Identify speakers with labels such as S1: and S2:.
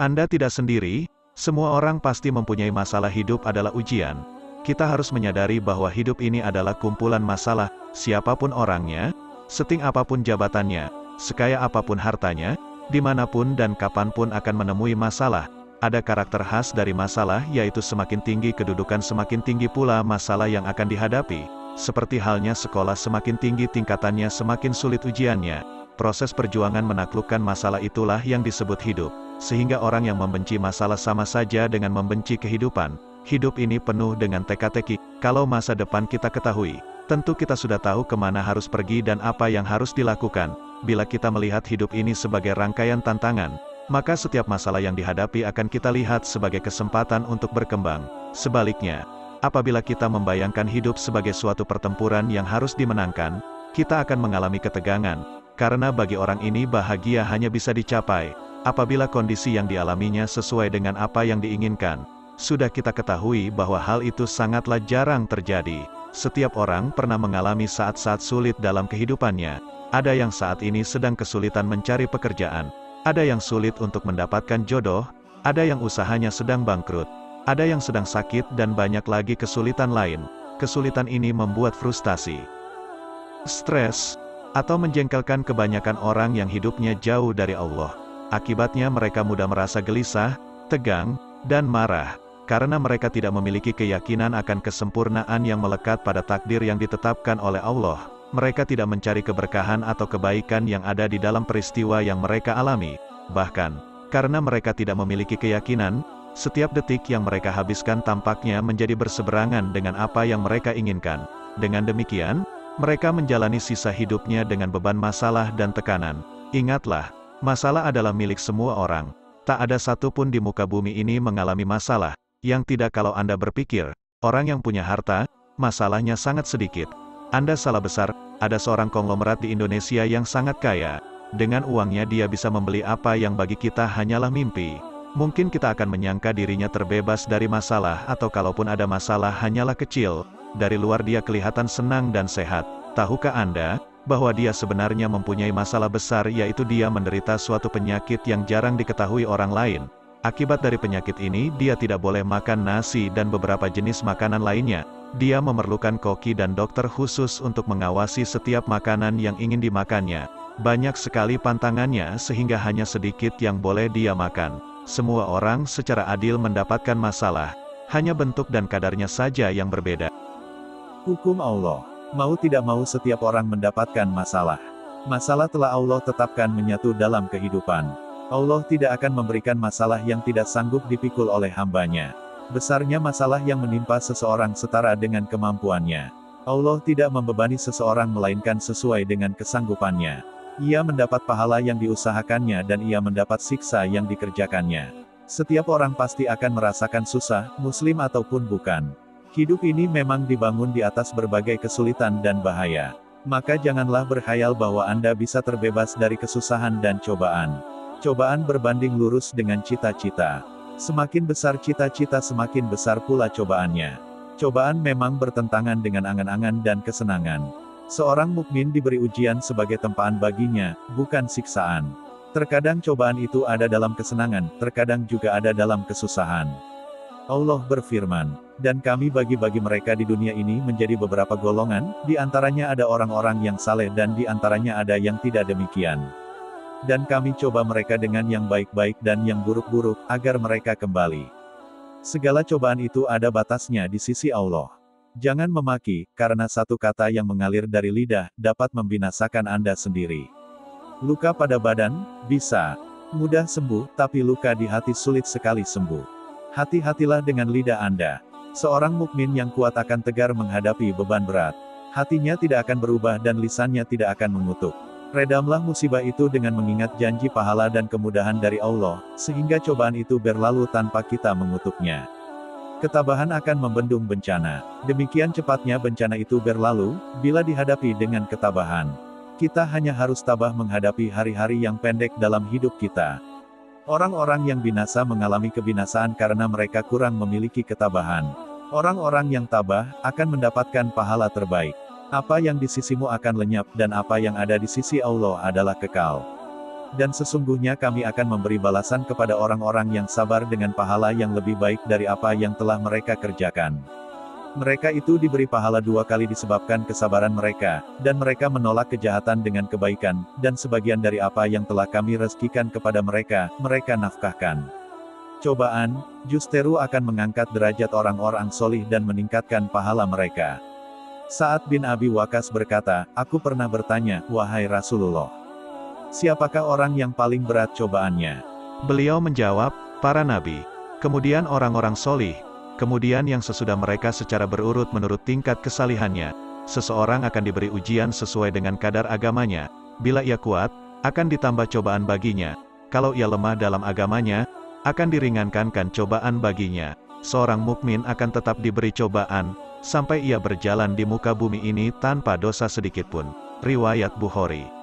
S1: Anda tidak sendiri, semua orang pasti mempunyai masalah. Hidup adalah ujian. Kita harus menyadari bahwa hidup ini adalah kumpulan masalah, siapapun orangnya, seting apapun jabatannya, sekaya apapun hartanya, dimanapun dan kapanpun akan menemui masalah. Ada karakter khas dari masalah, yaitu semakin tinggi kedudukan semakin tinggi pula masalah yang akan dihadapi. Seperti halnya sekolah, semakin tinggi tingkatannya semakin sulit ujiannya. Proses perjuangan menaklukkan masalah itulah yang disebut hidup. Sehingga orang yang membenci masalah sama saja dengan membenci kehidupan. Hidup ini penuh dengan teka-teki. Kalau masa depan kita ketahui, tentu kita sudah tahu kemana harus pergi dan apa yang harus dilakukan. Bila kita melihat hidup ini sebagai rangkaian tantangan, maka setiap masalah yang dihadapi akan kita lihat sebagai kesempatan untuk berkembang. Sebaliknya, apabila kita membayangkan hidup sebagai suatu pertempuran yang harus dimenangkan, kita akan mengalami ketegangan. Karena bagi orang ini bahagia hanya bisa dicapai apabila kondisi yang dialaminya sesuai dengan apa yang diinginkan. Sudah kita ketahui bahwa hal itu sangatlah jarang terjadi. Setiap orang pernah mengalami saat-saat sulit dalam kehidupannya. Ada yang saat ini sedang kesulitan mencari pekerjaan. Ada yang sulit untuk mendapatkan jodoh. Ada yang usahanya sedang bangkrut. Ada yang sedang sakit dan banyak lagi kesulitan lain. Kesulitan ini membuat frustasi, stres, atau menjengkelkan kebanyakan orang yang hidupnya jauh dari Allah. Akibatnya mereka mudah merasa gelisah, tegang, dan marah, karena mereka tidak memiliki keyakinan akan kesempurnaan yang melekat pada takdir yang ditetapkan oleh Allah. Mereka tidak mencari keberkahan atau kebaikan yang ada di dalam peristiwa yang mereka alami. Bahkan, karena mereka tidak memiliki keyakinan, setiap detik yang mereka habiskan tampaknya menjadi berseberangan dengan apa yang mereka inginkan. Dengan demikian, mereka menjalani sisa hidupnya dengan beban masalah dan tekanan. Ingatlah, masalah adalah milik semua orang. Tak ada satupun di muka bumi ini mengalami masalah. Yang tidak, kalau Anda berpikir, orang yang punya harta, masalahnya sangat sedikit. Anda salah besar. Ada seorang konglomerat di Indonesia yang sangat kaya. Dengan uangnya dia bisa membeli apa yang bagi kita hanyalah mimpi. Mungkin kita akan menyangka dirinya terbebas dari masalah, atau kalaupun ada masalah hanyalah kecil. Dari luar dia kelihatan senang dan sehat. Tahukah Anda bahwa dia sebenarnya mempunyai masalah besar, yaitu dia menderita suatu penyakit yang jarang diketahui orang lain. Akibat dari penyakit ini, dia tidak boleh makan nasi dan beberapa jenis makanan lainnya. Dia memerlukan koki dan dokter khusus untuk mengawasi setiap makanan yang ingin dimakannya. Banyak sekali pantangannya sehingga hanya sedikit yang boleh dia makan. Semua orang secara adil mendapatkan masalah, hanya bentuk dan kadarnya saja yang berbeda.
S2: Hukum Allah. Mau tidak mau setiap orang mendapatkan masalah. Masalah telah Allah tetapkan menyatu dalam kehidupan. Allah tidak akan memberikan masalah yang tidak sanggup dipikul oleh hambanya. Besarnya masalah yang menimpa seseorang setara dengan kemampuannya. Allah tidak membebani seseorang melainkan sesuai dengan kesanggupannya. Ia mendapat pahala yang diusahakannya dan ia mendapat siksa yang dikerjakannya. Setiap orang pasti akan merasakan susah, muslim ataupun bukan. Hidup ini memang dibangun di atas berbagai kesulitan dan bahaya. Maka janganlah berkhayal bahwa Anda bisa terbebas dari kesusahan dan cobaan. Cobaan berbanding lurus dengan cita-cita. Semakin besar cita-cita semakin besar pula cobaannya. Cobaan memang bertentangan dengan angan-angan dan kesenangan. Seorang mukmin diberi ujian sebagai tempaan baginya, bukan siksaan. Terkadang cobaan itu ada dalam kesenangan, terkadang juga ada dalam kesusahan. Allah berfirman, dan kami bagi-bagi mereka di dunia ini menjadi beberapa golongan, di antaranya ada orang-orang yang saleh dan di antaranya ada yang tidak demikian. Dan kami coba mereka dengan yang baik-baik dan yang buruk-buruk, agar mereka kembali. Segala cobaan itu ada batasnya di sisi Allah. Jangan memaki, karena satu kata yang mengalir dari lidah, dapat membinasakan Anda sendiri. Luka pada badan, bisa mudah sembuh, tapi luka di hati sulit sekali sembuh. Hati-hatilah dengan lidah Anda. Seorang mukmin yang kuat akan tegar menghadapi beban berat. Hatinya tidak akan berubah dan lisannya tidak akan mengutuk. Redamlah musibah itu dengan mengingat janji pahala dan kemudahan dari Allah, sehingga cobaan itu berlalu tanpa kita mengutuknya. Ketabahan akan membendung bencana. Demikian cepatnya bencana itu berlalu, bila dihadapi dengan ketabahan. Kita hanya harus tabah menghadapi hari-hari yang pendek dalam hidup kita. Orang-orang yang binasa mengalami kebinasaan karena mereka kurang memiliki ketabahan. Orang-orang yang tabah, akan mendapatkan pahala terbaik. Apa yang di sisimu akan lenyap, dan apa yang ada di sisi Allah adalah kekal. Dan sesungguhnya kami akan memberi balasan kepada orang-orang yang sabar dengan pahala yang lebih baik dari apa yang telah mereka kerjakan. Mereka itu diberi pahala 2 kali disebabkan kesabaran mereka, dan mereka menolak kejahatan dengan kebaikan, dan sebagian dari apa yang telah kami rezekikan kepada mereka, mereka nafkahkan. Cobaan, justeru akan mengangkat derajat orang-orang solih dan meningkatkan pahala mereka. Sa'ad bin Abi Waqqas berkata, aku pernah bertanya, wahai Rasulullah, siapakah orang yang paling berat cobaannya?
S1: Beliau menjawab, para nabi, kemudian orang-orang solih, kemudian yang sesudah mereka secara berurut menurut tingkat kesalihannya. Seseorang akan diberi ujian sesuai dengan kadar agamanya. Bila ia kuat, akan ditambah cobaan baginya. Kalau ia lemah dalam agamanya, akan diringankan cobaan baginya. Seorang mukmin akan tetap diberi cobaan, sampai ia berjalan di muka bumi ini tanpa dosa sedikitpun. Riwayat Bukhari.